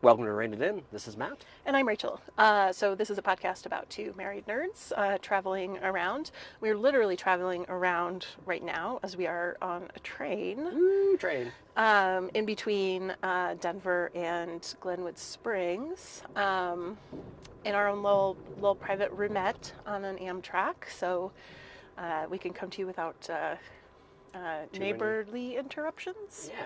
Welcome to Rein It In. This is Matt. And I'm Rachel. So this is a podcast about two married nerds traveling around. We're literally traveling around right now as we are on a train. Woo, train. In between Denver and Glenwood Springs, in our own little private roomette on an Amtrak. So we can come to you without neighborly interruptions. Yeah.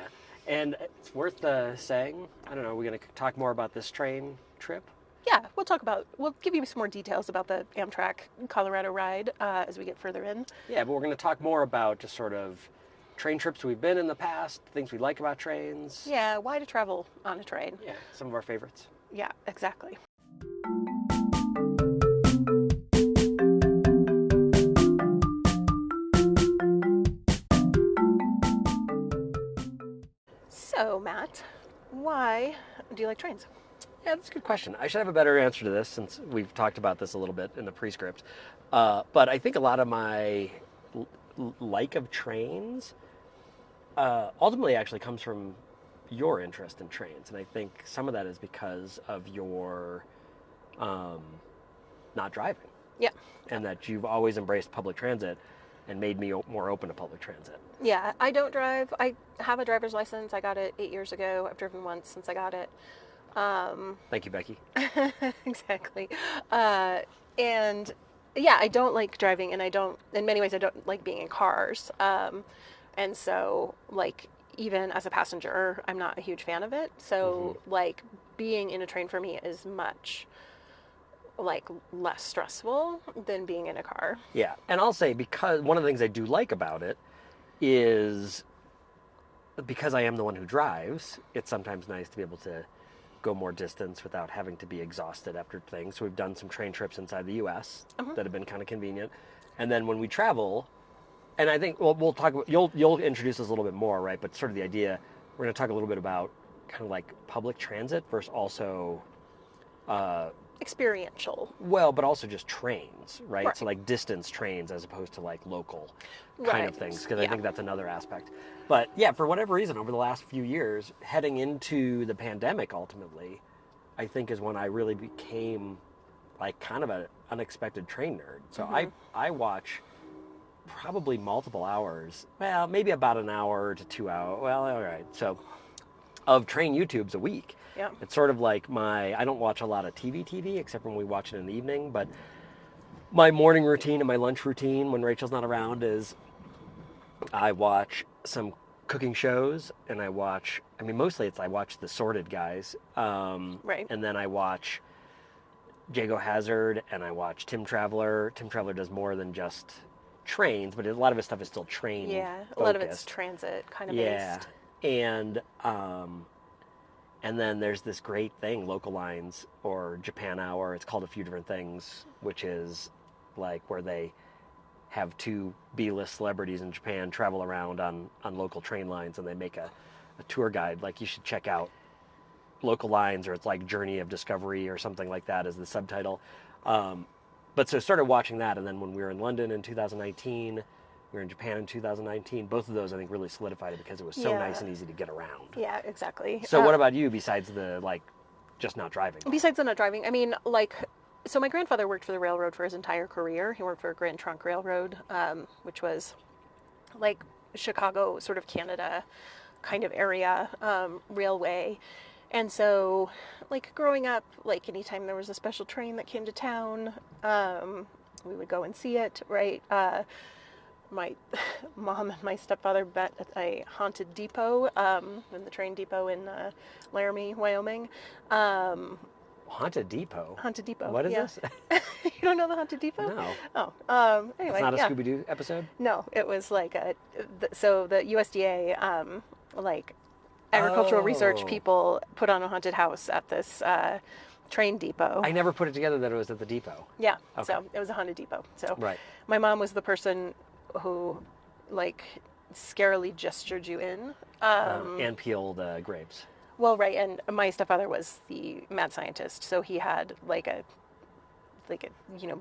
And it's worth saying, I don't know, we're going to talk more about this train trip. Yeah, we'll give you some more details about the Amtrak Colorado ride as we get further in. Yeah, but we're going to talk more about just sort of train trips we've been in the past, things we like about trains. Yeah, why to travel on a train. Yeah, some of our favorites. Yeah, exactly. So, Matt, why do you like trains? Yeah, that's a good question. I should have a better answer to this since we've talked about this a little bit in the pre-script. But I think a lot of my like of trains ultimately actually comes from your interest in trains. And I think some of that is because of your not driving. Yeah. And that you've always embraced public transit and made me more open to public transit. Yeah, I don't drive. I have a driver's license. I got it 8 years ago. I've driven once since I got it. Thank you, Becky. Exactly. And yeah, I don't like driving, and in many ways, I don't like being in cars. And so, like, even as a passenger, I'm not a huge fan of it. So, like, being in a train for me is much, like, less stressful than being in a car. Yeah, and I'll say, because one of the things I do like about it is because I am the one who drives, it's sometimes nice to be able to go more distance without having to be exhausted after things. So we've done some train trips inside the U.S. That have been kind of convenient. And then when we travel, and I think we'll talk about, you'll introduce us a little bit more, right? But sort of the idea, we're going to talk a little bit about kind of like public transit versus also experiential. Well, but also just trains, right? So like distance trains as opposed to like local kind of things, because I think that's another aspect. But yeah, for whatever reason, over the last few years, heading into the pandemic ultimately, I think is when I really became like kind of an unexpected train nerd. So I watch probably multiple hours, well, maybe about an hour to 2 hours, well, all right, so of train YouTubes a week. Yeah. It's sort of like I don't watch a lot of TV except when we watch it in the evening, but my morning routine and my lunch routine when Rachel's not around is I watch some cooking shows, and mostly I watch the Sorted guys. Right. And then I watch Jago Hazard, and I watch Tim Traveler. Tim Traveler does more than just trains, but a lot of his stuff is still train a lot of it's transit kind of based. And then there's this great thing, Local Lines or Japan Hour. It's called a few different things, which is like where they have two B-list celebrities in Japan travel around on local train lines, and they make a tour guide. Like, you should check out Local Lines, or it's like Journey of Discovery or something like that as the subtitle. But so I started watching that, and then when we were in London in 2019, we were in Japan in 2019. Both of those, I think, really solidified it because it was so nice and easy to get around. Yeah, exactly. So what about you, besides the, like, just not driving? Besides the not driving, I mean, like, so my grandfather worked for the railroad for his entire career. He worked for Grand Trunk Railroad, which was, like, Chicago, sort of Canada kind of area railway. And so, like, growing up, like, anytime there was a special train that came to town, we would go and see it, right? My mom and my stepfather met at a haunted depot, in the train depot in Laramie, Wyoming. Haunted Depot? Haunted Depot. What is this? You don't know the Haunted Depot? No. Oh, anyway. It's not a Scooby-Doo episode? No, it was like so the USDA, like, agricultural research people put on a haunted house at this train depot. I never put it together that it was at the depot. Yeah, okay. So it was a haunted depot. So right. My mom was the person who, like, scarily gestured you in. And peeled grapes. Well, right, and my stepfather was the mad scientist, so he had like a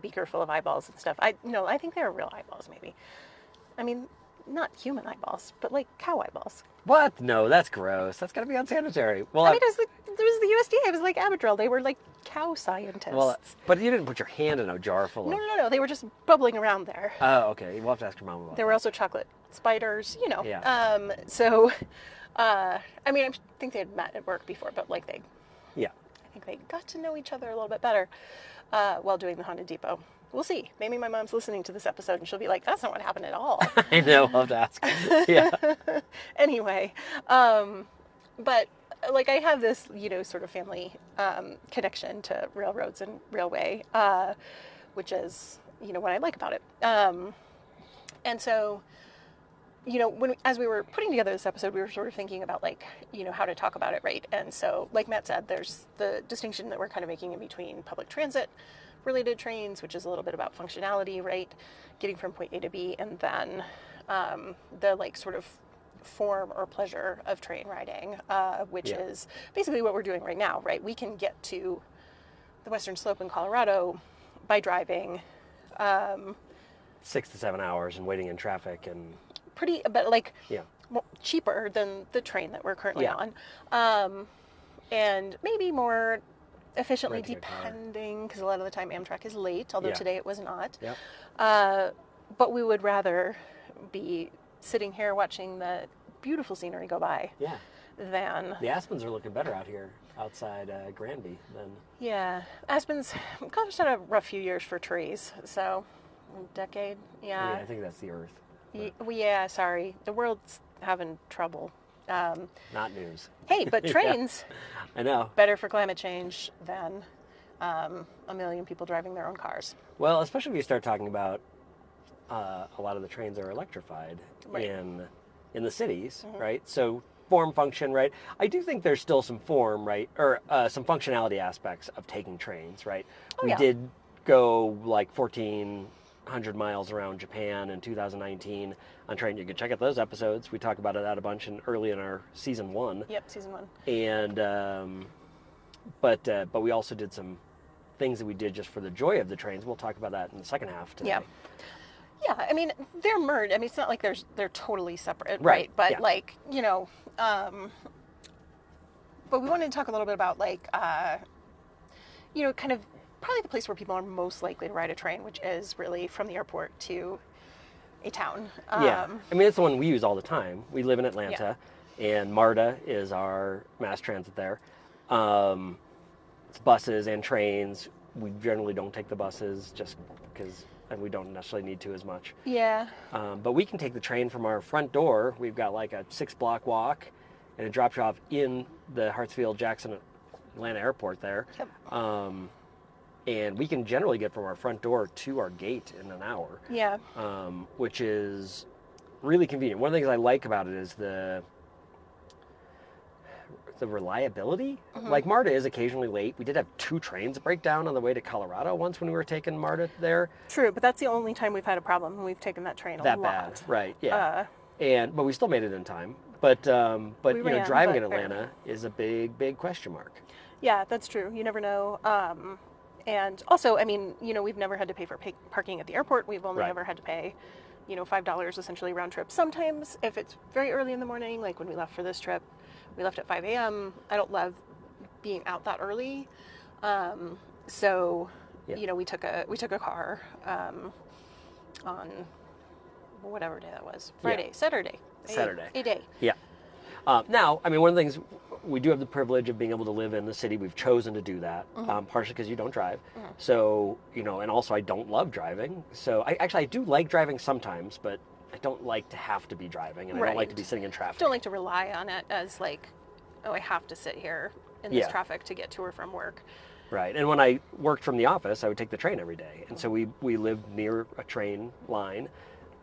beaker full of eyeballs and stuff. I think they were real eyeballs, maybe. I mean, not human eyeballs, but like cow eyeballs. What? No, that's gross. That's gotta be unsanitary. I mean, it was the USDA. It was like Abidril. They were like cow Well, scientists. but you didn't put your hand in a jar full No, of. no, no, no. They were just bubbling around there. Oh, okay. We'll have to ask your mom about There were that. also chocolate spiders, you know. Yeah. So, I mean, I think they had met at work before, but like Yeah. I think they got to know each other a little bit better while doing the Haunted Depot. We'll see. Maybe my mom's listening to this episode and she'll be like, "That's not what happened at all." I know. I'll have to ask. Yeah. Anyway, but like I have this, sort of family connection to railroads and railway, which is, what I like about it. And so, as we were putting together this episode, we were sort of thinking about like, how to talk about it, right? And so, like Matt said, there's the distinction that we're kind of making in between public transit related trains, which is a little bit about functionality, right? Getting from point A to B, and then the like sort of form or pleasure of train riding, which Yeah. is basically what we're doing right now, right? We can get to the Western Slope in Colorado by driving 6 to 7 hours and waiting in traffic and but like yeah. cheaper than the train that we're currently Yeah. on, and maybe more efficiently, Renting a car. depending, because a lot of the time Amtrak is late, although Yeah. today it was not. Yep. But we would rather be sitting here watching the beautiful scenery go by Yeah. than, The aspens are looking better out here outside Granby than. yeah, Aspen's. College's had a rough few years for trees, so decade, Yeah, yeah. I think that's the Earth. Yeah, sorry, the world's having trouble. Not news. Hey, but Yeah. trains, I know. better for climate change than a million people driving their own cars. Well, especially if you start talking about a lot of the trains are electrified Right. in the cities, right? So form function, right? I do think there's still some form, right, or some functionality aspects of taking trains, right? Oh, We yeah. did go like 1,400 miles around Japan in 2019 on train. You can check out those episodes. We talk about it a bunch early in our season 1. Yep, season 1. And but we also did some things that we did just for the joy of the trains. We'll talk about that in the second half today. Yeah. Yeah, I mean, they're merged. I mean, it's not like they're totally separate, Right, But yeah. like, but we wanted to talk a little bit about like, kind of probably the place where people are most likely to ride a train, which is really from the airport to a town. Yeah, I mean it's the one we use all the time. We live in Atlanta, and MARTA is our mass transit there. It's buses and trains. We generally don't take the buses just because we don't necessarily need to as much. Yeah. But we can take the train from our front door. We've got like a 6-block walk, and it drops you off in the Hartsfield-Jackson Atlanta Airport there. Yep. And we can generally get from our front door to our gate in an hour. Yeah. Which is really convenient. One of the things I like about it is the reliability. Like MARTA is occasionally late. We did have 2 trains break down on the way to Colorado once when we were taking MARTA there. True, but that's the only time we've had a problem, and we've taken that train a That lot. bad, right? Yeah. Uh, But we still made it in time. But We ran, driving in but Atlanta is a big question mark. Yeah, that's true. You never know. And also, I mean, we've never had to pay for parking at the airport. We've only Right. ever had to pay, $5 essentially round trip. Sometimes, if it's very early in the morning, like when we left for this trip, we left at 5 a.m. I don't love being out that early. So, Yeah. we took a car on whatever day that was. Friday, Saturday. Saturday. A day. Yeah. Now, I mean, one of the things, we do have the privilege of being able to live in the city. We've chosen to do that, partially because you don't drive. So, and also I don't love driving. So I do like driving sometimes, but I don't like to have to be driving, and I don't like to Right. be sitting in traffic. Don't like to rely on it as like, oh, I have to sit here in this Yeah. traffic to get to or from work. Right. And when I worked from the office, I would take the train every day. And so we lived near a train line.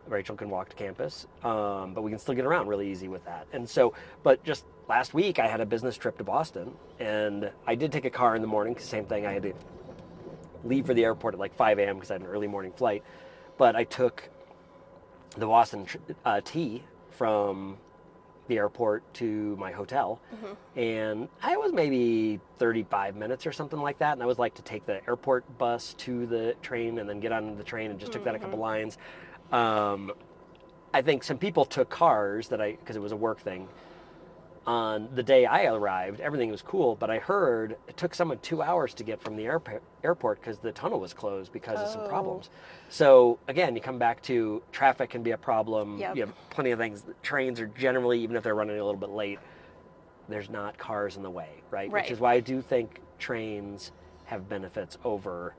Rachel can walk to campus, but we can still get around really easy with that. And so, but just last week, I had a business trip to Boston, and I did take a car in the morning, 'cause same thing, I had to leave for the airport at like 5 a.m. because I had an early morning flight. But I took the Boston T from the airport to my hotel, and I was maybe 35 minutes or something like that, and I was like to take the airport bus to the train and then get on the train, and just took that a couple lines. I think some people took cars because it was a work thing. On the day I arrived, everything was cool, but I heard it took someone 2 hours to get from the airport because the tunnel was closed because of some Oh, problems. So again, you come back to traffic can be a problem. yep. You have plenty of things. Trains are generally, even if they're running a little bit late, there's not cars in the way, right? Which Right. is why I do think trains have benefits over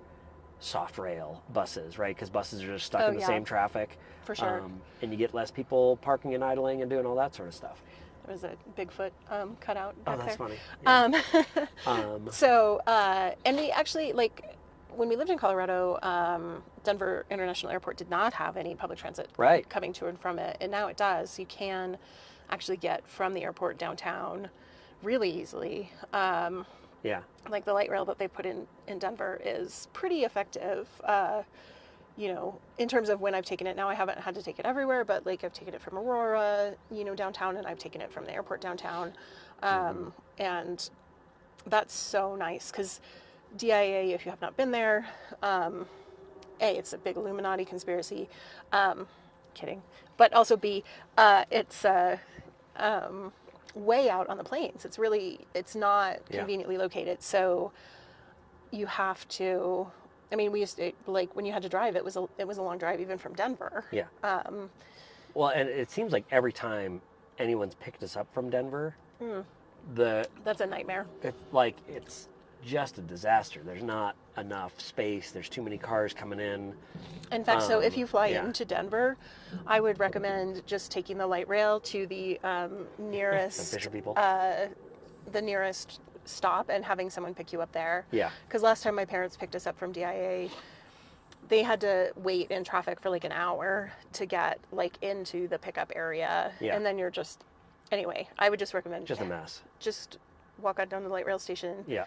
soft rail buses, right? Because buses are just stuck Oh, in the yeah, same traffic, for sure. and you get less people parking and idling and doing all that sort of stuff. There was a Bigfoot cutout Oh, back that's there. funny. Yeah. Um, Um, and we actually, like, when we lived in Colorado, Denver International Airport did not have any public transit right. coming to and from it, and now it does. You can actually get from the airport downtown really easily. Yeah. Like the light rail that they put in Denver is pretty effective. In terms of when I've taken it. Now I haven't had to take it everywhere, but like I've taken it from Aurora, downtown, and I've taken it from the airport downtown. Mm-hmm. And that's so nice because DIA, if you have not been there, A, it's a big Illuminati conspiracy. Kidding. But also B, it's way out on the plains. It's not Yeah. conveniently located. So you have to, I mean, we used to, like, when you had to drive, it was a long drive even from Denver. Yeah. Well, and it seems like every time anyone's picked us up from Denver, the That's a nightmare. it's just a disaster. There's not enough space. There's too many cars coming in. In fact, so if you fly Yeah. into Denver, I would recommend just taking the light rail to the The nearest Fisher people. the nearest stop and having someone pick you up there. Yeah. Because last time my parents picked us up from DIA, they had to wait in traffic for like an hour to get like into the pickup area, Yeah. and then anyway, I would just recommend Just a mess. just walk out down to the light rail station, Yeah.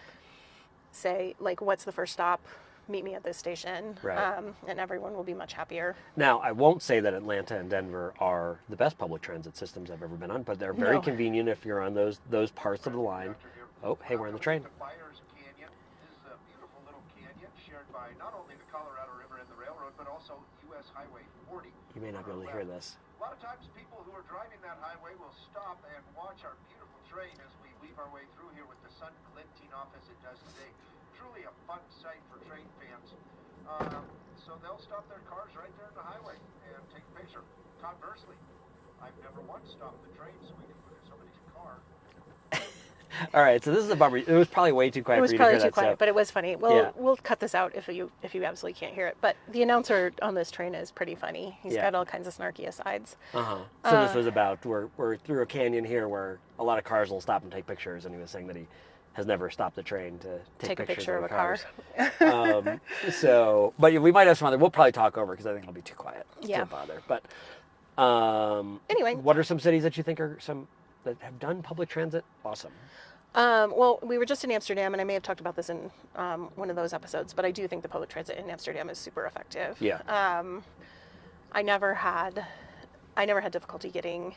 say like, what's the first stop, meet me at this station, Right. and everyone will be much happier. Now, I won't say that Atlanta and Denver are the best public transit systems I've ever been on, but they're very No. convenient if you're on those parts of the line. Oh, hey, we're on the train. Byers Canyon. This is a beautiful little canyon shared by not only the Colorado River and the railroad, but also U.S. Highway 40. You may not be able to hear this. A lot of times people who are driving that highway will stop and watch our beautiful train as we weave our way through here with the sun glinting off as it does today. Truly a fun sight for train fans. So they'll stop their cars right there in the highway and take a picture. Conversely, I've never once stopped the train so we can look at somebody's car. All right, so this is a bummer. It was probably way too quiet It was for you to probably hear too that quiet, stuff. but it was funny. Yeah. We'll cut this out if you absolutely can't hear it. But the announcer on this train is pretty funny. He's Yeah. got all kinds of snarky asides. So this was about we're through a canyon here where a lot of cars will stop and take pictures, and he was saying that he has never stopped the train to take A pictures picture of a the car. cars. But we might have some other. We'll probably talk over because I think it'll be too quiet Yeah. to bother. But Anyway. what are some cities that you think are some that have done public transit? Awesome. Well, we were just in Amsterdam, and I may have talked about this in one of those episodes, but I do think the public transit in Amsterdam is super effective. Yeah. I never had difficulty getting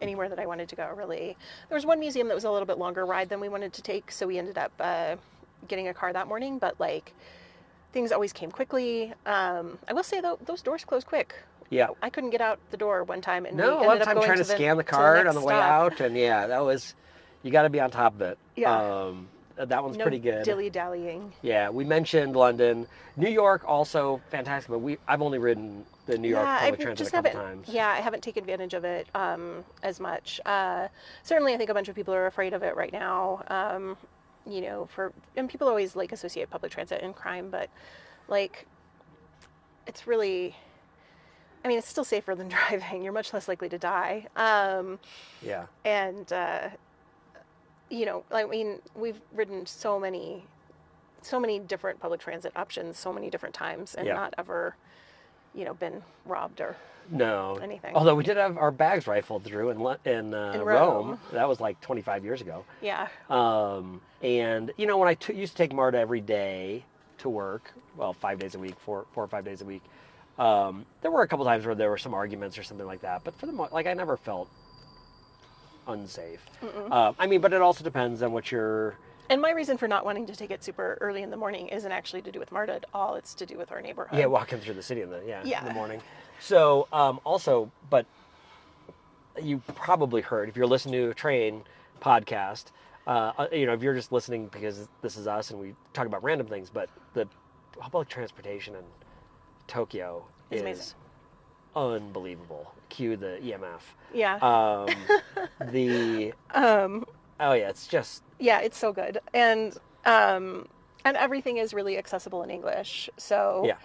anywhere that I wanted to go, really. There was one museum that was a little bit longer ride than we wanted to take, so we ended up getting a car that morning, but like things always came quickly. I will say though, those doors closed quick. Yeah. I couldn't get out the door one time, and No, we one ended up time going trying to scan the card on the way out, and yeah, that was you got to be on top of it. Yeah. That one's No pretty good. dilly-dallying. Yeah, we mentioned London, New York, also fantastic. But I've only ridden the New York public transit a couple times. Yeah, I haven't taken advantage of it as much. Certainly, I think a bunch of people are afraid of it right now. And people always like associate public transit and crime, but like, it's really, I mean, it's still safer than driving. You're much less likely to die. Yeah. And I mean, we've ridden so many different public transit options, so many different times, and Yeah. not ever, been robbed or No. anything. Although we did have our bags rifled through in Rome. That was like 25 years ago. Yeah. And when I used to take Marta every day to work, well, 5 days a week, 4 or 5 days a week, there were a couple times where there were some arguments or something like that. But for the most, like, I never felt unsafe. I mean, but it also depends on what you're And my reason for not wanting to take it super early in the morning isn't actually to do with Marta at all. It's to do with our neighborhood. Yeah, walking through the city in the Yeah. in the morning. So also, but you probably heard if you're listening to a train podcast, if you're just listening because this is us and we talk about random things, but the public transportation in Tokyo It's is amazing. Unbelievable. Cue the EMF. Yeah. The oh yeah, it's just Yeah, it's so good. And everything is really accessible in English. So yeah.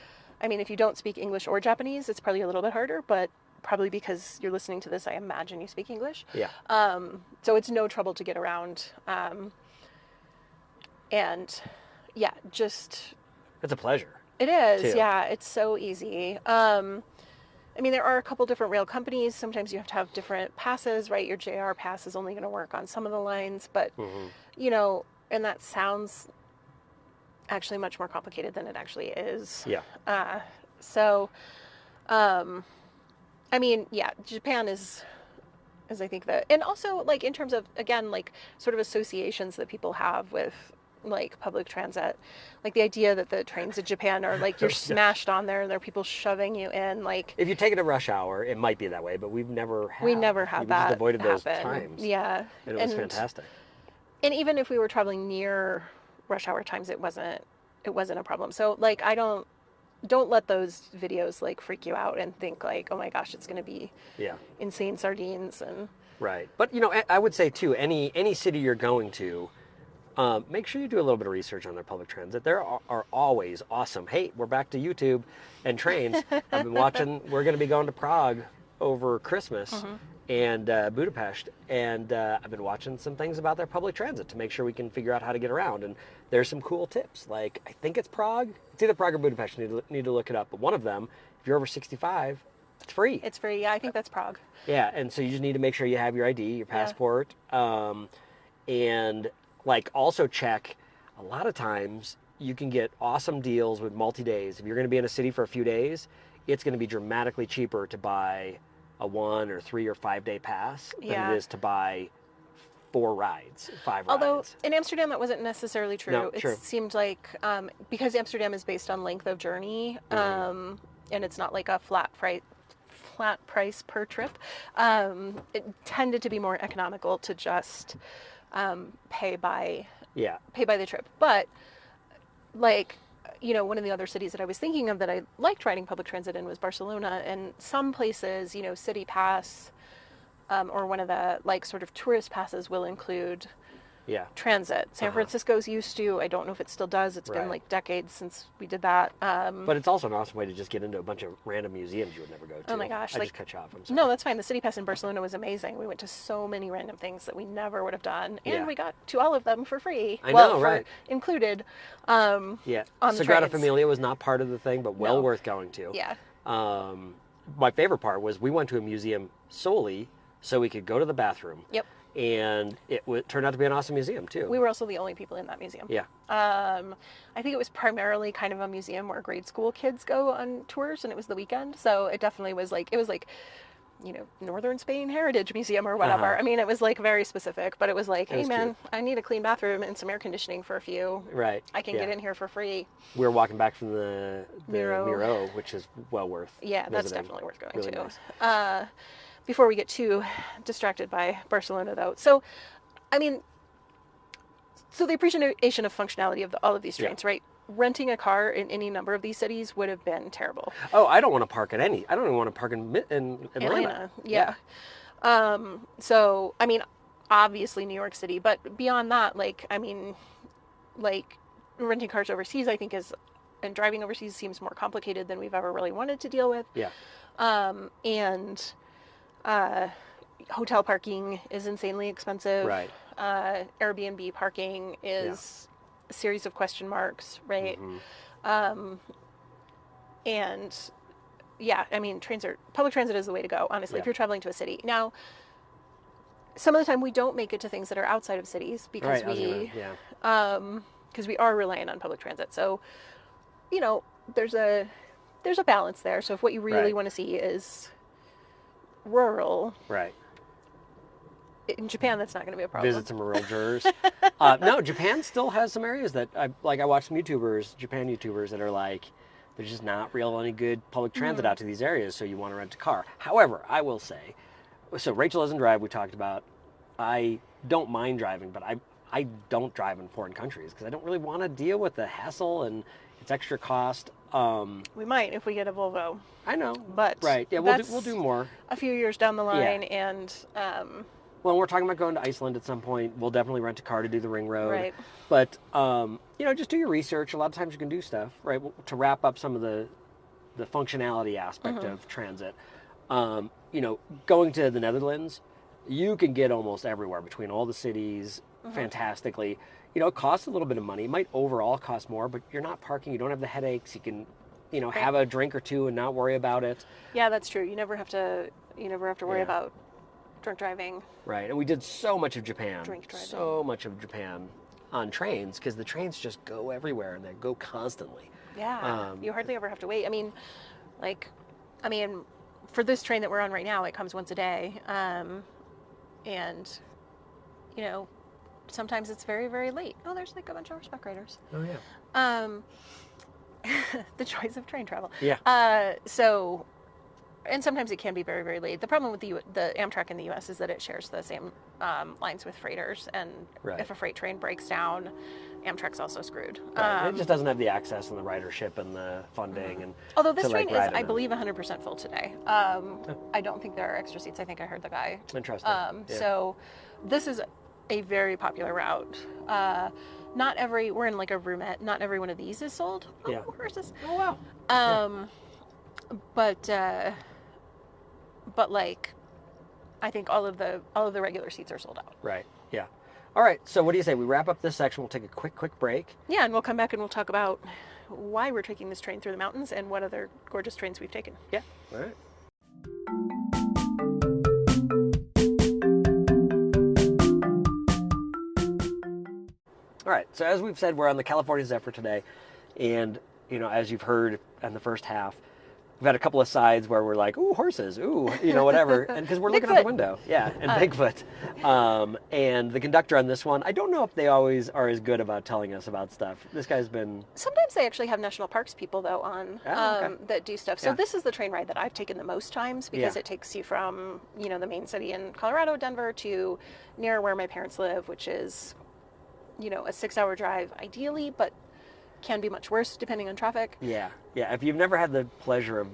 I mean, if you don't speak English or Japanese, it's probably a little bit harder, but probably because you're listening to this, I imagine you speak English. Yeah. So it's no trouble to get around. And yeah, just It's a pleasure. it is. Too. Yeah, it's so easy. I mean, there are a couple different rail companies. Sometimes you have to have different passes, right? Your JR pass is only going to work on some of the lines, but and that sounds actually much more complicated than it actually is. Yeah. So, I mean, yeah, Japan is I think that, and also like in terms of, again, like sort of associations that people have with like public transit, like the idea that the trains in Japan are like you're smashed on there and there are people shoving you in, like if you take it at rush hour, it might be that way, but we never had that just avoided those happen. Times. Yeah. And it was fantastic. And even if we were traveling near rush hour times, it wasn't a problem. So like don't let those videos like freak you out and think like, oh my gosh, it's going to be insane sardines and right. But I would say too, any city you're going to, make sure you do a little bit of research on their public transit. There are always awesome. Hey, we're back to YouTube and trains. I've been watching. We're going to be going to Prague over Christmas and Budapest, and I've been watching some things about their public transit to make sure we can figure out how to get around. And there's some cool tips. Like I think it's Prague. It's either Prague or Budapest. You need to look it up. But one of them, if you're over 65, it's free. It's free. Yeah, I think that's Prague. Yeah, and so you just need to make sure you have your ID, your passport, and like also check. A lot of times you can get awesome deals with multi-days. If you're going to be in a city for a few days, it's going to be dramatically cheaper to buy a 1 or 3 or 5 day pass than it is to buy 5 rides. Although in Amsterdam that wasn't necessarily true. No, it seemed like because Amsterdam is based on length of journey, and it's not like a flat price per trip, it tended to be more economical to just pay by the trip. But like one of the other cities that I was thinking of that I liked riding public transit in was Barcelona, and some places City Pass or one of the like sort of tourist passes will include transit. San Francisco's used to. I don't know if it still does. It's been like decades since we did that. But it's also an awesome way to just get into a bunch of random museums you would never go to. Oh my gosh. I just cut you off. I'm sorry. No, that's fine. The City Pass in Barcelona was amazing. We went to so many random things that we never would have done. And we got to all of them for free. I know, right. Included. On Sagrada Familia was not part of the thing, but well worth going to. Yeah. My favorite part was we went to a museum solely so we could go to the bathroom. Yep. And it turned out to be an awesome museum, too. We were also the only people in that museum. Yeah. I think it was primarily kind of a museum where grade school kids go on tours, and it was the weekend. So it definitely was like, Northern Spain Heritage Museum or whatever. I mean, it was like very specific, but it was like, hey, man, I need a clean bathroom and some air conditioning for a few. Right. I can get in here for free. We were walking back from the Miro, which is well worth visiting. That's definitely worth going really to. Nice. Before we get too distracted by Barcelona, though. So, I mean, the appreciation of functionality of all of these trains, right? Renting a car in any number of these cities would have been terrible. Oh, I don't want to park at any. I don't even want to park in Atlanta. Yeah. So, I mean, obviously New York City, but beyond that, renting cars overseas, I think and driving overseas seems more complicated than we've ever really wanted to deal with. Yeah. Hotel parking is insanely expensive. Right. Airbnb parking is a series of question marks, right? Mm-hmm. And yeah, I mean, public transit is the way to go, honestly, if you're traveling to a city. Now, some of the time we don't make it to things that are outside of cities because we are relying on public transit. So, there's a balance there. So if what you really want to see is rural, right, in Japan, that's not going to be a problem. visit some rural jurors. No, Japan still has some areas that I watch some Japan YouTubers that are like, there's just not real any good public transit out to these areas, so you want to rent a car. However, I will say, so Rachel doesn't drive. We talked about. I don't mind driving, but I don't drive in foreign countries because I don't really want to deal with the hassle and it's extra cost. We might if we get a Volvo. I know, but right? Yeah, we'll do more a few years down the line, Yeah. and Well, we're talking about going to Iceland at some point. We'll definitely rent a car to do the ring road. Right. But just do your research. A lot of times you can do stuff, right? To wrap up some of the functionality aspect of transit. Going to the Netherlands, you can get almost everywhere between all the cities fantastically. It costs a little bit of money. It might overall cost more, but you're not parking. You don't have the headaches. You can, have a drink or two and not worry about it. Yeah, that's true. You never have to worry Yeah. about drunk driving. Right, and we did so much of Japan. Drink driving. So much of Japan on trains because the trains just go everywhere and they go constantly. Yeah, you hardly ever have to wait. For this train that we're on right now, it comes once a day, and sometimes it's very, very late. Oh, there's like a bunch of horseback riders. Oh yeah. The joys of train travel. Yeah. And sometimes it can be very, very late. The problem with the Amtrak in the U.S. is that it shares the same lines with freighters, and Right. if a freight train breaks down, Amtrak's also screwed. Right. It just doesn't have the access and the ridership and the funding and. Although this to, train like, is, ride in I it. believe, 100% full today. I don't think there are extra seats. I think I heard the guy. Interesting. Yeah. So this is a very popular route. We're in like a roomette. Not every one of these is sold. Oh, Yeah. horses. Oh wow. But like, I think all of the regular seats are sold out. Right. Yeah. All right. So what do you say? We wrap up this section. We'll take a quick break. Yeah, and we'll come back and we'll talk about why we're taking this train through the mountains and what other gorgeous trains we've taken. Yeah. All right. All right. So as we've said, we're on the California Zephyr today, and as you've heard in the first half, we've had a couple of sides where we're like, ooh, horses, ooh, whatever, and because we're looking out the Bigfoot. window, yeah, and Bigfoot, and the conductor on this one, I don't know if they always are as good about telling us about stuff. This guy's been Sometimes they actually have national parks people though on okay. that do stuff. So Yeah. this is the train ride that I've taken the most times because Yeah. it takes you from the main city in Colorado, Denver, to near where my parents live, which is a 6-hour drive ideally, but can be much worse depending on traffic. Yeah. If you've never had the pleasure of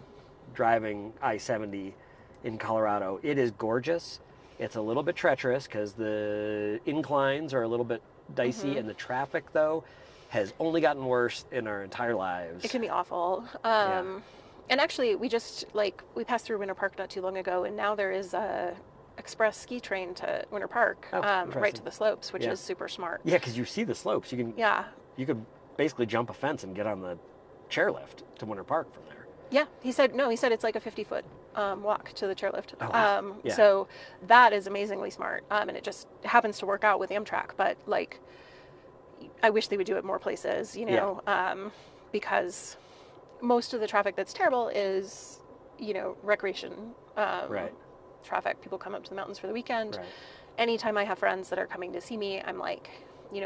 driving I-70 in Colorado, it is gorgeous. It's a little bit treacherous because the inclines are a little bit dicey, and the traffic, though, has only gotten worse in our entire lives. It can be awful. And actually, we passed through Winter Park not too long ago, and now there is a express ski train to Winter Park, right interesting. to the slopes, which Yeah. is super smart. Yeah, because you see the slopes. Yeah. You could basically jump a fence and get on the chairlift to Winter Park from there. Yeah, he said it's like a 50-foot walk to the chairlift. Oh, wow. Yeah. So that is amazingly smart, and it just happens to work out with Amtrak. But like, I wish they would do it more places, because most of the traffic that's terrible is, recreation Right. traffic. People come up to the mountains for the weekend. Right. Anytime I have friends that are coming to see me, I'm like,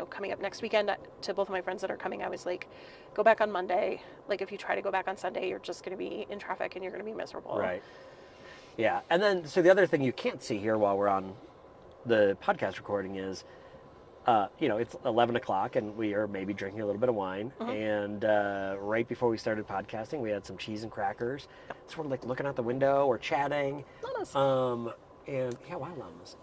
coming up next weekend, to both of my friends that are coming, I was like, go back on Monday. Like, if you try to go back on Sunday, you're just going to be in traffic and you're going to be miserable. Right. Yeah. And then, so the other thing you can't see here while we're on the podcast recording is, it's 11 o'clock and we are maybe drinking a little bit of wine. And right before we started podcasting, we had some cheese and crackers. So we're like looking out the window, we're chatting. Llamas. And yeah, wild llamas.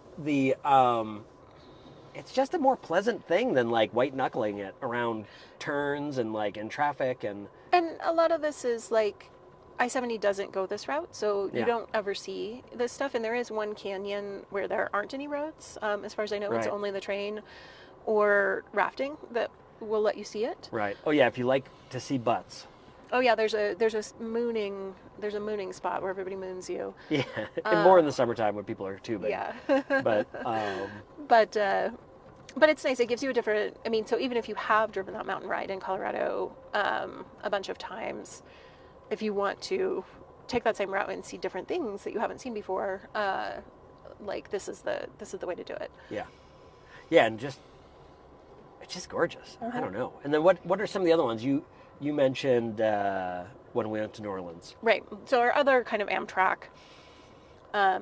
It's just a more pleasant thing than like white knuckling it around turns and like in traffic and A lot of this is like, I-70 doesn't go this route, so you Yeah. don't ever see this stuff. And there is one canyon where there aren't any roads. As far as I know, it's Right. only the train or rafting that will let you see it. right. Oh yeah, if you like to see butts. Oh yeah, there's a mooning spot where everybody moons you. Yeah, and more in the summertime when people are tubing. Yeah. But But it's nice. It gives you a different. I mean, so even if you have driven that mountain ride in Colorado a bunch of times, if you want to take that same route and see different things that you haven't seen before, like this is the way to do it. Yeah. Yeah, and it's just gorgeous. I don't know. And then what are some of the other ones you mentioned when we went to New Orleans? Right. So our other kind of Amtrak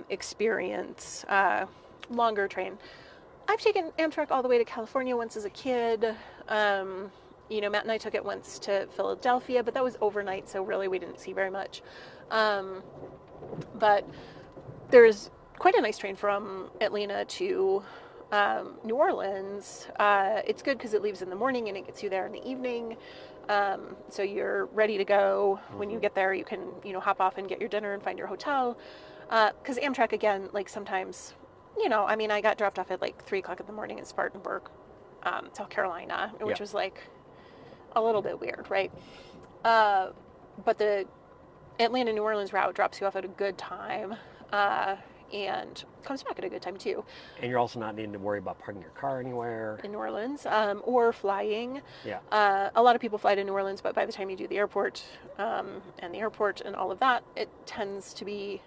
experience, longer train. I've taken Amtrak all the way to California once as a kid. Matt and I took it once to Philadelphia, but that was overnight, so really we didn't see very much. But there's quite a nice train from Atlanta to New Orleans. It's good because it leaves in the morning and it gets you there in the evening. So you're ready to go. When you get there, you can, hop off and get your dinner and find your hotel. Because Amtrak, again, like sometimes, I got dropped off at like 3 o'clock in the morning in Spartanburg, South Carolina, which was like a little bit weird, right? But the Atlanta New Orleans route drops you off at a good time and comes back at a good time too. And you're also not needing to worry about parking your car anywhere. In New Orleans, or flying. Yeah. A lot of people fly to New Orleans, but by the time you do the airport and all of that, it tends to be,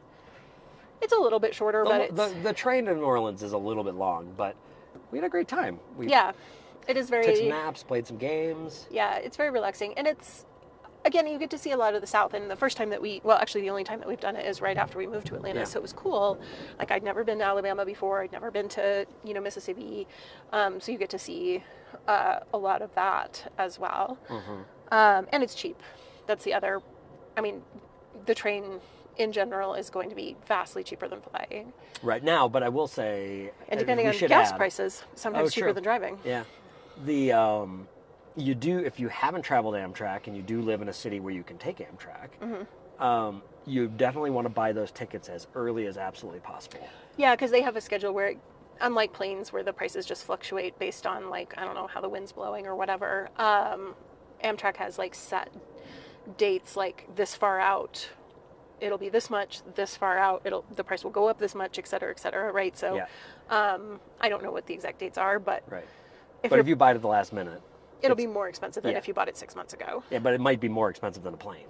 it's a little bit shorter, but it's... The train to New Orleans is a little bit long, but we had a great time. Yeah, it is very... Took some naps, played some games. Yeah, it's very relaxing. And it's, again, you get to see a lot of the South. And the first time that the only time that we've done it is right after we moved to Atlanta. Yeah. So it was cool. Like, I'd never been to Alabama before. I'd never been to, Mississippi. So you get to see a lot of that as well. And it's cheap. That's the other, the train in general is going to be vastly cheaper than flying. Right now, but I will say... And depending on gas prices, sometimes cheaper than driving. Yeah. You do, if you haven't traveled Amtrak and you do live in a city where you can take Amtrak, you definitely want to buy those tickets as early as absolutely possible. Yeah, because they have a schedule where, unlike planes where the prices just fluctuate based on, like, I don't know, how the wind's blowing or whatever, Amtrak has, like, set dates, like, this far out, it'll be this much, this far out, the price will go up this much, et cetera, right? So, Yeah. I don't know what the exact dates are, but... Right. But if you buy it at the last minute... It'll be more expensive than if you bought it 6 months ago. Yeah, but it might be more expensive than a plane,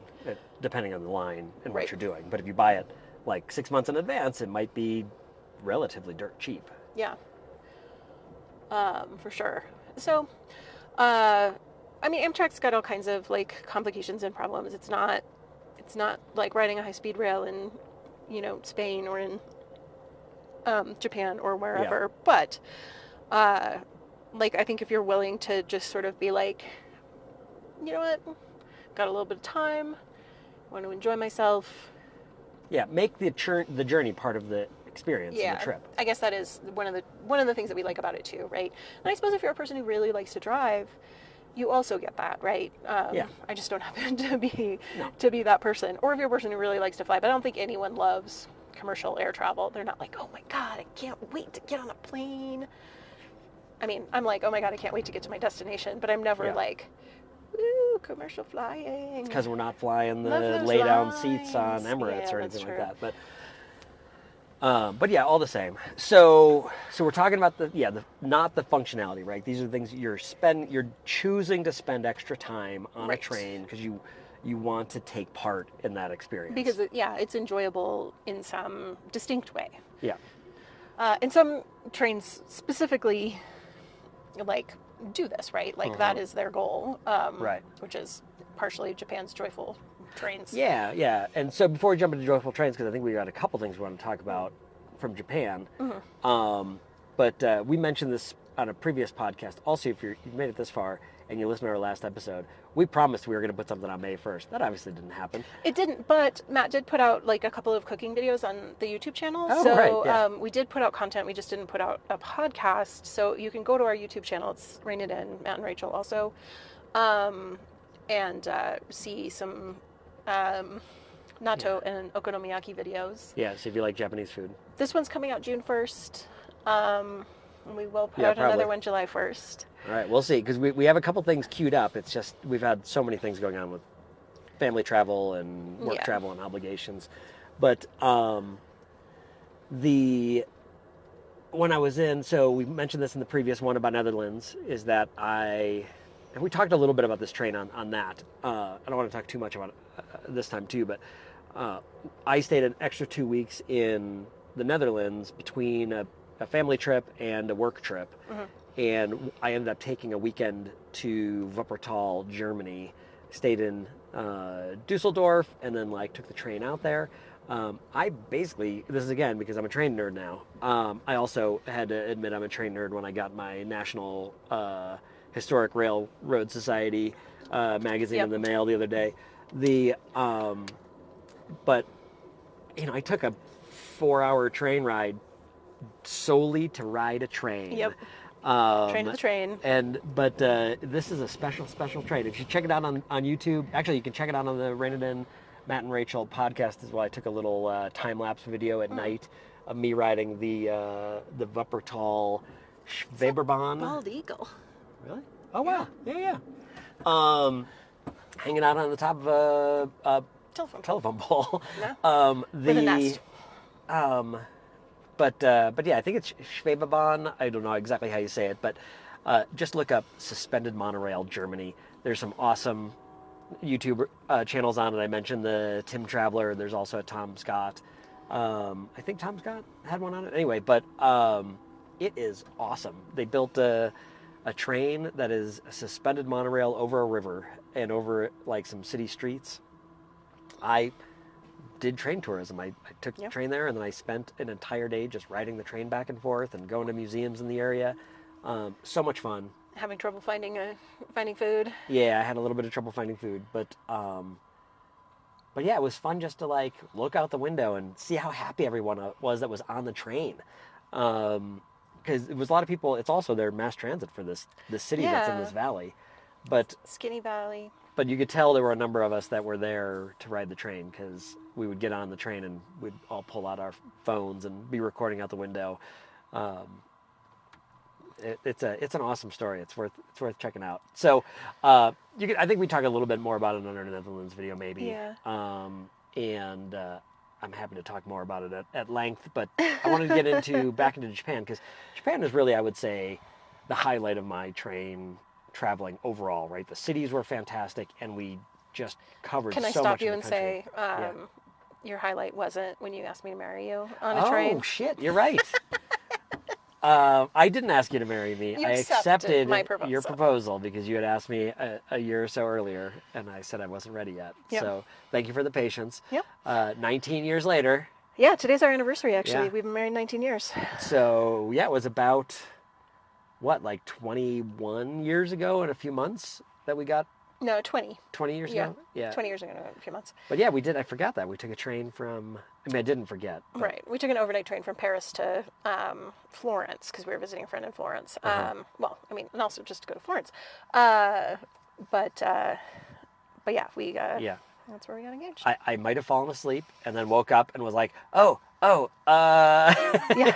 depending on the line and what Right. you're doing. But if you buy it like 6 months in advance, it might be relatively dirt cheap. Yeah. For sure. So, Amtrak's got all kinds of like complications and problems. It's not like riding a high-speed rail in, Spain or in Japan or wherever. Yeah. But, I think if you're willing to just sort of be like, you know what, got a little bit of time, want to enjoy myself. Yeah, make the journey part of the experience and the trip. I guess that is one of the things that we like about it too, right? And I suppose if you're a person who really likes to drive, you also get that, right? Yeah. I just don't happen to be that person. Or if you're a person who really likes to fly, but I don't think anyone loves commercial air travel. They're not like, oh my God, I can't wait to get on a plane. I'm like, oh my God, I can't wait to get to my destination. But I'm never like, ooh, commercial flying. Because we're not flying the Love those lay-down seats on lines. Emirates Yeah, or that's anything like true. that. But yeah, all the same. So we're talking about not the functionality, right? These are the things you're choosing to spend extra time on a train because you want to take part in that experience. Because it's enjoyable in some distinct way. Yeah. And some trains specifically do this, right? That is their goal, right? Which is partially Japan's joyful trains. Yeah. And so before we jump into joyful trains, because I think we got a couple things we want to talk about from Japan. But we mentioned this on a previous podcast. Also, if you've made it this far and you listen to our last episode, we promised we were going to put something on May 1st. That obviously didn't happen. It didn't, but Matt did put out a couple of cooking videos on the YouTube channel. Oh, so right, yeah. We did put out content. We just didn't put out a podcast. So you can go to our YouTube channel. It's Rain It In, Matt and Rachel also, and see some natto and okonomiyaki videos. Yeah, so if you like Japanese food. This one's coming out June 1st. And we will put out probably another one July 1st. All right, we'll see, because we have a couple things queued up. It's just we've had so many things going on with family travel and work travel and obligations. But when I was in, so we mentioned this in the previous one about Netherlands, is that and we talked a little bit about this train on that. I don't want to talk too much about it this time too, but I stayed an extra 2 weeks in the Netherlands between a family trip and a work trip, and I ended up taking a weekend to Wuppertal, Germany. Stayed in Dusseldorf, and then like took the train out there. I basically, this is again because I'm a train nerd now. I also had to admit I'm a train nerd when I got my National Historic Railroad Society magazine Yep. in the mail the other day. The but I took a 4-hour train ride solely to ride a train. Yep. Train to the train. But this is a special train. If you check it out on YouTube, actually you can check it out on the Rain Matt and Rachel podcast as well. I took a little time lapse video at night of me riding the Wuppertal Schwebebahn. Bald eagle. Really? Oh wow! Yeah. Hanging out on the top of a telephone pole. Yeah. With a nest. But yeah, I think it's Schwebebahn. I don't know exactly how you say it, but just look up suspended monorail Germany. There's some awesome YouTube channels on it. I mentioned the Tim Traveler. There's also a Tom Scott. I think Tom Scott had one on it. Anyway, but it is awesome. They built a train that is a suspended monorail over a river and over like some city streets. I did train tourism. I took the train there, and then I spent an entire day just riding the train back and forth and going to museums in the area. So much fun. Having trouble finding food. Yeah, I had a little bit of trouble finding food, but yeah, it was fun just to like look out the window and see how happy everyone was that was on the train. Because it was a lot of people. It's also their mass transit for this city that's in this valley, but Skinny Valley. But you could tell there were a number of us that were there to ride the train because we would get on the train and we'd all pull out our phones and be recording out the window. It's an awesome story. It's worth checking out. So I think we talk a little bit more about it on our Netherlands video maybe. Yeah. And I'm happy to talk more about it at length. But I wanted to get back into Japan because Japan is really, I would say, the highlight of my train traveling overall, right? The cities were fantastic, and we just covered so much. Can I stop you in the and country. say, your highlight wasn't when you asked me to marry you on a train? Oh shit, you're right. I didn't ask you to marry me. You I accepted accepted my proposal. your proposal because you had asked me a year or so earlier, and I said I wasn't ready yet. Yep. So thank you for the patience. Yep. 19 years later. Yeah, today's our anniversary, actually. Yeah. We've been married 19 years. So yeah, it was about like 21 years ago and a few months that we got. No, 20. 20 years ago? Yeah. 20 years ago in a few months. But yeah, we did. I forgot that. We took a train from, I didn't forget. But, Right. We took an overnight train from Paris to Florence because we were visiting a friend in Florence. And also just to go to Florence. But yeah, we yeah. that's where we got engaged. I might have fallen asleep and then woke up and was like,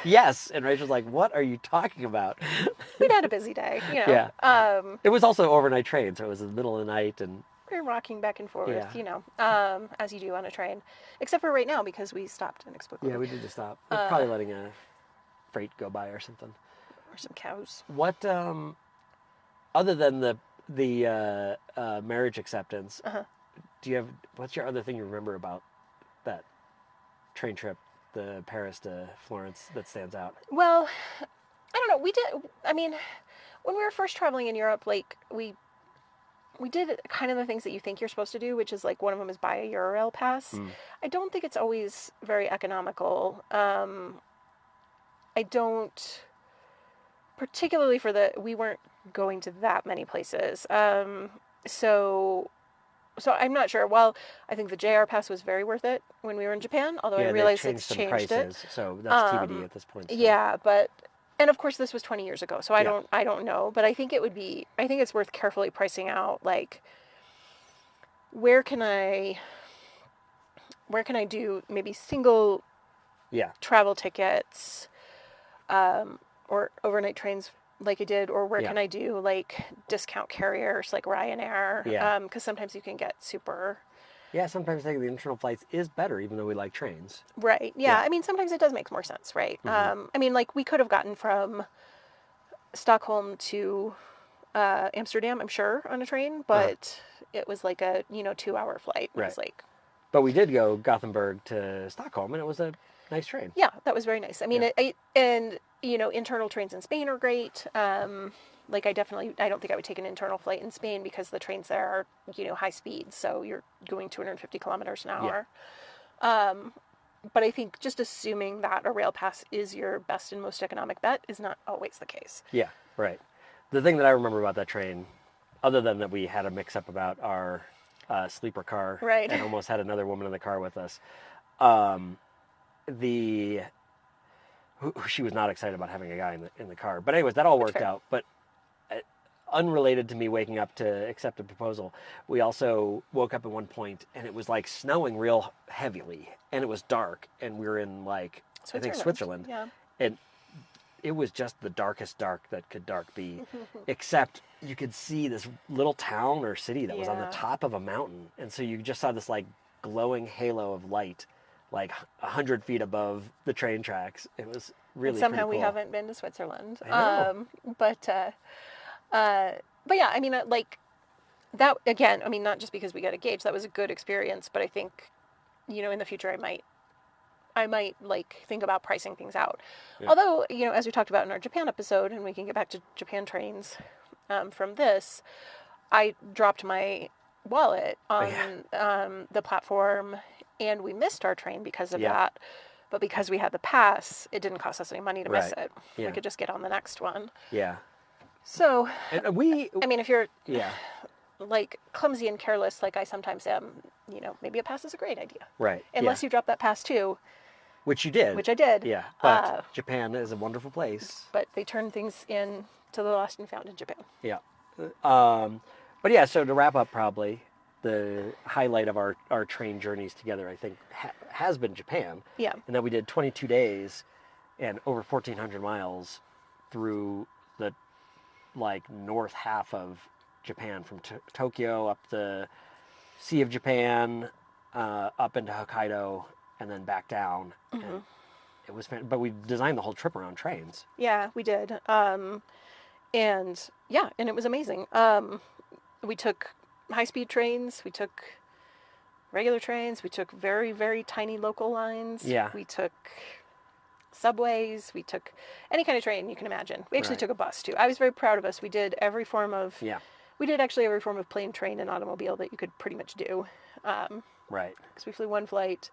yes. And Rachel's like, what are you talking about? We'd had a busy day, Yeah. It was also an overnight train, so it was in the middle of the night. And we were rocking back and forth, Yeah. as you do on a train. Except for right now because we stopped inexplicably. yeah, we did just stop. We're probably letting a freight go by or something. Or some cows. What, other than the marriage acceptance, what's your other thing you remember about that train trip, the Paris to Florence, that stands out? Well, I don't know. When we were first traveling in Europe, like we did kind of the things that you think you're supposed to do, which is like one of them is buy a Eurail pass. I don't think it's always very economical. I don't, particularly we weren't going to that many places. So I'm not sure. Well, I think the JR pass was very worth it when we were in Japan, although I realized it's some changed prices, it. so that's TBD at this point. So. Yeah, and of course this was 20 years ago, so I don't know, but I think it's worth carefully pricing out, like, where can I do maybe single travel tickets, or overnight trains like I did, or where can I do like discount carriers like Ryanair? Yeah. Because sometimes you can get super. Yeah, sometimes taking the internal flights is better, even though we like trains. Right. Yeah. I mean, sometimes it does make more sense, right? Mm-hmm. Like we could have gotten from Stockholm to Amsterdam, I'm sure, on a train, but it was like a 2-hour flight. It was like. But we did go Gothenburg to Stockholm, and it was a Nice train. Yeah, that was very nice. I mean, Yeah. and internal trains in Spain are great. Like I don't think I would take an internal flight in Spain because the trains there are, high speed. So you're going 250 kilometers an Yeah. hour. But I think just assuming that a rail pass is your best and most economic bet is not always the case. Yeah. Right. The thing that I remember about that train, other than that we had a mix-up about our sleeper car Right. and almost had another woman in the car with us, um, the she was not excited about having a guy in the car. But anyways, that all That's worked fair. out. But unrelated to me waking up to accept a proposal, we also woke up at one point and it was like snowing real heavily and it was dark and we were in like I think Switzerland, Yeah. and it was just the darkest dark that could dark be, except you could see this little town or city that was on the Yeah. top of a mountain, and so you just saw this like glowing halo of light, like 100 feet above the train tracks. It was really And somehow pretty we cool. haven't been to Switzerland. I know. But yeah, I mean, like that again. I mean, not just because we got a gauge. That was a good experience, but I think, in the future, I might like think about pricing things out. Yeah. Although, as we talked about in our Japan episode, and we can get back to Japan trains from this, I dropped my wallet on the platform, and we missed our train because of Yeah. that. But because we had the pass, it didn't cost us any money to miss Right. it. Yeah. We could just get on the next one. Yeah. So, And we I mean, if you're yeah. like clumsy and careless, like I sometimes am, maybe a pass is a great idea. Right. Unless yeah. you drop that pass too, Which you did. which I did. Yeah. But Japan is a wonderful place. But they turn things in to the lost and found in Japan. Yeah. But yeah, so to wrap up, probably the highlight of our train journeys together, I think, has been Japan. Yeah. And that we did 22 days and over 1,400 miles through the like north half of Japan, from Tokyo up the Sea of Japan, up into Hokkaido, and then back down. And it was but we designed the whole trip around trains. Yeah, we did. And yeah, and it was amazing. We took high-speed trains. We took regular trains. We took very, very tiny local lines. Yeah. We took subways. We took any kind of train you can imagine. We actually Right. took a bus too. I was very proud of us. We did every form of Yeah. We did actually every form of plane, train, and automobile that you could pretty much do. Right. Because we flew one flight.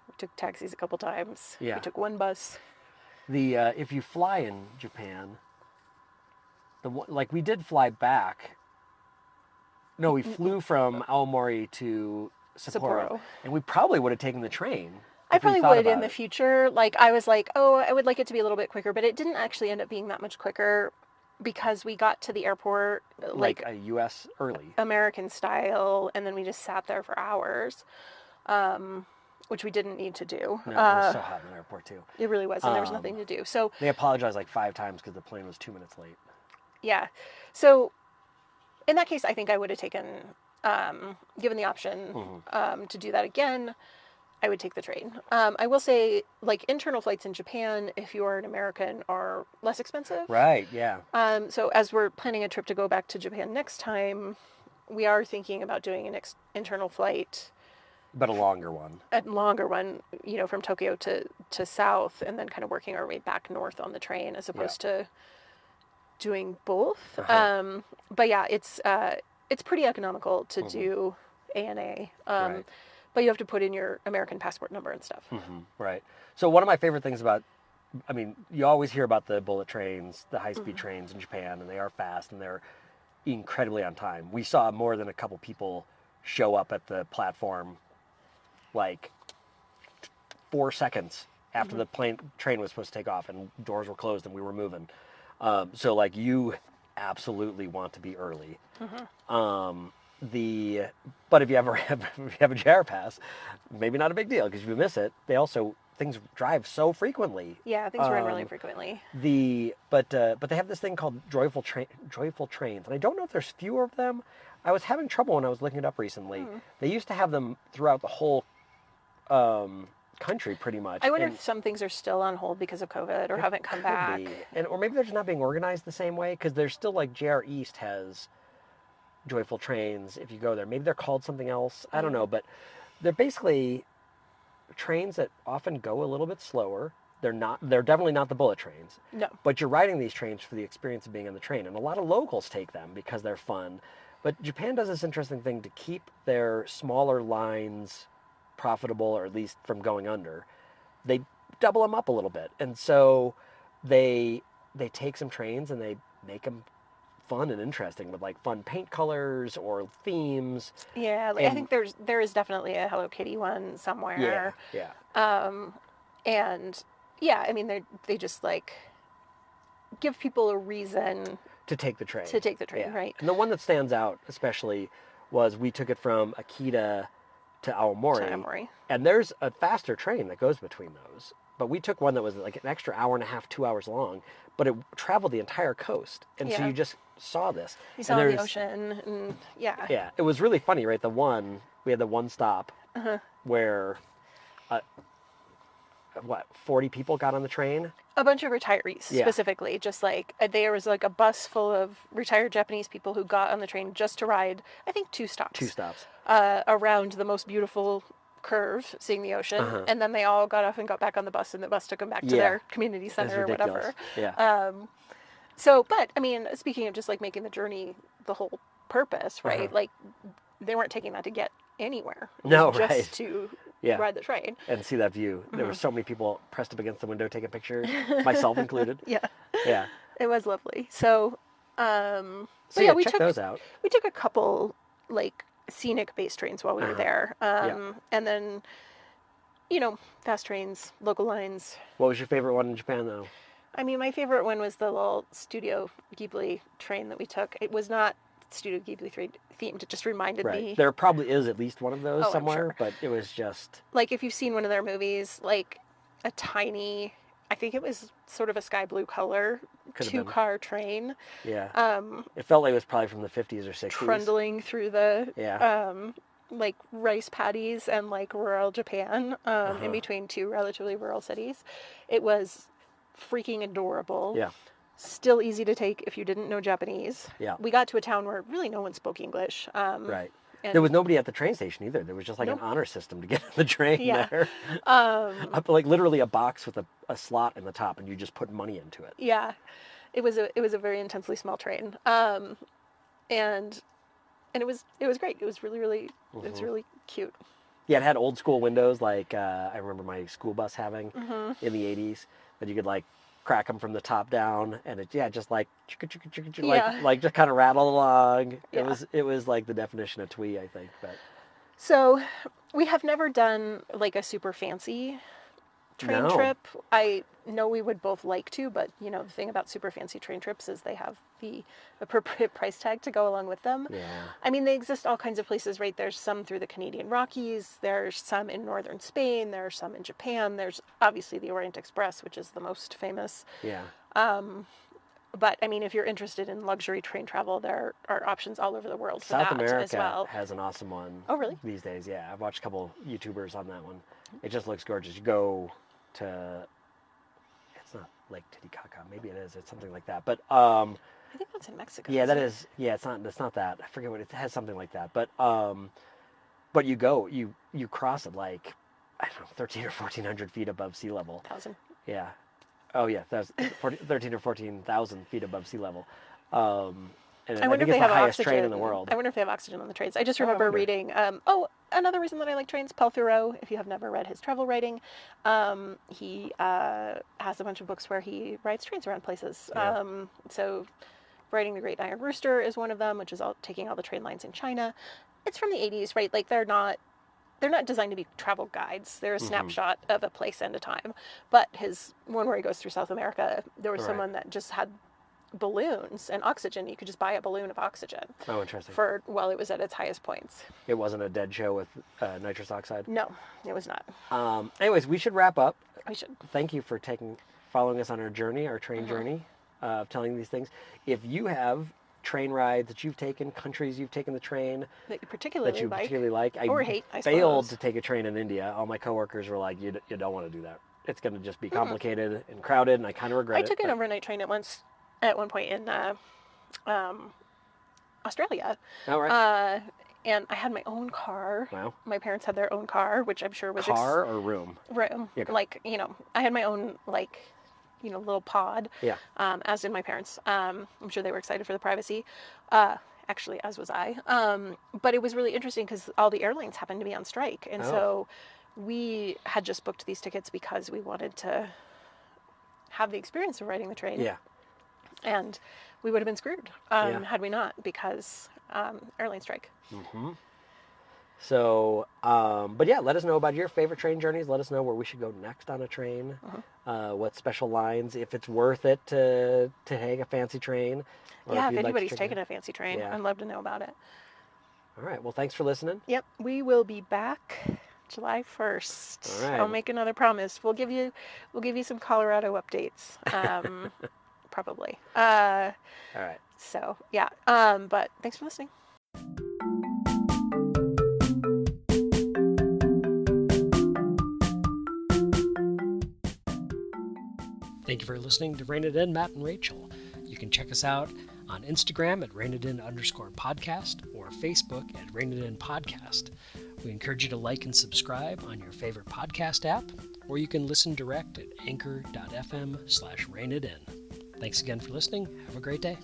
We took taxis a couple times. Yeah. We took one bus. The if you fly in Japan, like we did fly back. No, we flew from Aomori to Sapporo, and we probably would have taken the train. I if we probably thought would in about the it. future. Like, I was like, oh, I would like it to be a little bit quicker, but it didn't actually end up being that much quicker because we got to the airport like a U.S. early. American style, and then we just sat there for hours, which we didn't need to do. No, it was so hot in the airport too. It really was, and there was nothing to do. So They apologized like 5 times because the plane was 2 minutes late. yeah, so in that case, I think I would have taken, given the option to do that again, I would take the train. I will say, like, internal flights in Japan, if you are an American, are less expensive. Right. Yeah. So as we're planning a trip to go back to Japan next time, we are thinking about doing an internal flight, But a longer one. a longer one, from Tokyo to south, and then kind of working our way back north on the train, as opposed to doing both. But yeah, it's pretty economical to do ANA. Right. But you have to put in your American passport number and stuff. Right. So one of my favorite things about, I mean, you always hear about the bullet trains, the high-speed trains in Japan, and they are fast and they're incredibly on time. We saw more than a couple people show up at the platform like 4 seconds after the train was supposed to take off and doors were closed and we were moving. So like you absolutely want to be early. But if you have a JR pass, maybe not a big deal because if you miss it, things drive so frequently. Yeah, things run really frequently. But they have this thing called joyful trains, and I don't know if there's fewer of them. I was having trouble when I was looking it up recently. They used to have them throughout the whole country, pretty much. I wonder if some things are still on hold because of COVID or haven't come back. Or maybe they're just not being organized the same way because there's still like JR East has joyful trains if you go there. Maybe they're called something else. I don't know, but they're basically trains that often go a little bit slower. They're definitely not the bullet trains. No. But you're riding these trains for the experience of being on the train. And a lot of locals take them because they're fun. But Japan does this interesting thing to keep their smaller lines profitable, or at least from going under. They double them up a little bit. And so they take some trains and they make them fun and interesting with like fun paint colors or themes. Yeah, like, I And think there is definitely a Hello Kitty one somewhere. yeah. And yeah, I mean they just like give people a reason To take the train. to take the train, right? And the one that stands out especially was we took it from Akita to Aomori. To Aomori. And there's a faster train that goes between those. But we took one that was like an extra hour and a half, 2 hours long, but it traveled the entire coast. And so Yeah. you just saw this. You saw the ocean, and yeah. Yeah, it was really funny, right? We had the one stop Uh-huh. where, 40 people got on the train? A bunch of retirees, Yeah. specifically. Just like, there was like a bus full of retired Japanese people who got on the train just to ride, I think, 2 stops. 2 stops. Around the most beautiful curve, seeing the ocean. Uh-huh. And then they all got off and got back on the bus, and the bus took them back to Yeah. their community center or ridiculous. whatever. Yeah. So, but, I mean, speaking of just like making the journey the whole purpose, right? Uh-huh. Like, they weren't taking that to get anywhere. It No, was just right. to Yeah. ride the train. And see that view. There were so many people pressed up against the window taking pictures, myself included. Yeah. Yeah. It was lovely. So, So yeah, check those out. we took a couple like scenic base trains while we were there. Yeah. And then, fast trains, local lines. What was your favorite one in Japan, though? I mean, my favorite one was the little Studio Ghibli train that we took. It was not Studio Ghibli themed. It just reminded me. There probably is at least one of those Oh, I'm somewhere, sure. but it was just... Like, if you've seen one of their movies, like a tiny, I think it was sort of a sky blue color, Could have been. 2-car train. Yeah. It felt like it was probably from the 50s or 60s. Trundling through the Yeah. like rice paddies and like rural Japan, in between 2 relatively rural cities. It was freaking adorable. Yeah. Still easy to take if you didn't know Japanese. Yeah. We got to a town where really no one spoke English. Right. And There was nobody at the train station either. There was just like an honor system to get on the train Yeah. there. Like literally a box with a slot in the top, and you just put money into it. Yeah, it was a very intensely small train, and it was great. It was really it was really cute. Yeah, it had old school windows like I remember my school bus having in the 80s, that you could like crack them from the top down, and it just like chicka, chicka, chicka, chicka, Yeah. like just kind of rattle along. Yeah. It was like the definition of twee, I think. But So we have never done like a super fancy train No. trip. I know we would both like to, but the thing about super fancy train trips is they have the appropriate price tag to go along with them. yeah, I mean, they exist all kinds of places, right? There's some through the Canadian Rockies. There's some in northern Spain. There's some in Japan. There's obviously the Orient Express, which is the most famous. yeah. But I mean, if you're interested in luxury train travel, there are options all over the world for South that America as well. has an awesome one. Oh, really? These days, yeah. I've watched a couple YouTubers on that one. It just looks gorgeous. You go to, it's not Lake Titicaca, maybe it is. It's something like that. But I think that's in Mexico. yeah, that isn't it? is. Yeah, it's not that. I forget what it has. Something like that. But you cross it like, I don't know, 13 or 1400 feet above sea level. 1,000. Yeah. Oh yeah, that's 13 or 14,000 feet above sea level. And I wonder think if they it's have the highest oxygen. train in the world. I wonder if they have oxygen on the trains. I just I remember wonder. reading. Another reason that I like trains, Paul Theroux. If you have never read his travel writing, he has a bunch of books where he rides trains around places. Yeah. So, Riding the Great Iron Rooster is one of them, which is taking all the train lines in China. It's from the 80s, right? Like they're not designed to be travel guides. They're a snapshot of a place and a time. But his one where he goes through South America, there was Right. someone that just had balloons and oxygen. You could just buy a balloon of oxygen Oh, interesting. for while it was at its highest points. It wasn't a dead show with nitrous oxide. No, it was not. Anyways, we should wrap up. We should. Thank you for following us on our journey, our train journey, of telling these things. If you have train rides that you've taken, countries you've taken the train That you particularly that you like. particularly like, Or hate, I failed suppose. to take a train in India. All my coworkers were like, "You don't want to do that. It's going to just be complicated and crowded," and I kind of regret I it. took an but- overnight train at one point in Australia. Oh, right. And I had my own car. Wow. My parents had their own car, which I'm sure was Car or room? room. Yeah, Like, I had my own, like, little pod. Yeah. As did my parents. I'm sure they were excited for the privacy. Actually, as was I. But it was really interesting because all the airlines happened to be on strike. And Oh. so we had just booked these tickets because we wanted to have the experience of riding the train. Yeah. And we would have been screwed Yeah. had we not, because airline strike. So, but yeah, let us know about your favorite train journeys. Let us know where we should go next on a train. What special lines, if it's worth it to take a fancy train. Or Yeah, if if you'd like to anybody's check taken a fancy train, Yeah. I'd love to know about it. All right. Well, thanks for listening. Yep, we will be back July 1st. All right. I'll make another promise. We'll give you some Colorado updates. Probably. All right. So yeah. But thanks for listening. Thank you for listening to Rain It In, Matt and Rachel. You can check us out on Instagram at rainedin_podcast or Facebook at Rain It In Podcast. We encourage you to like and subscribe on your favorite podcast app, or you can listen direct at anchor.fm/rainedin. Thanks again for listening. Have a great day.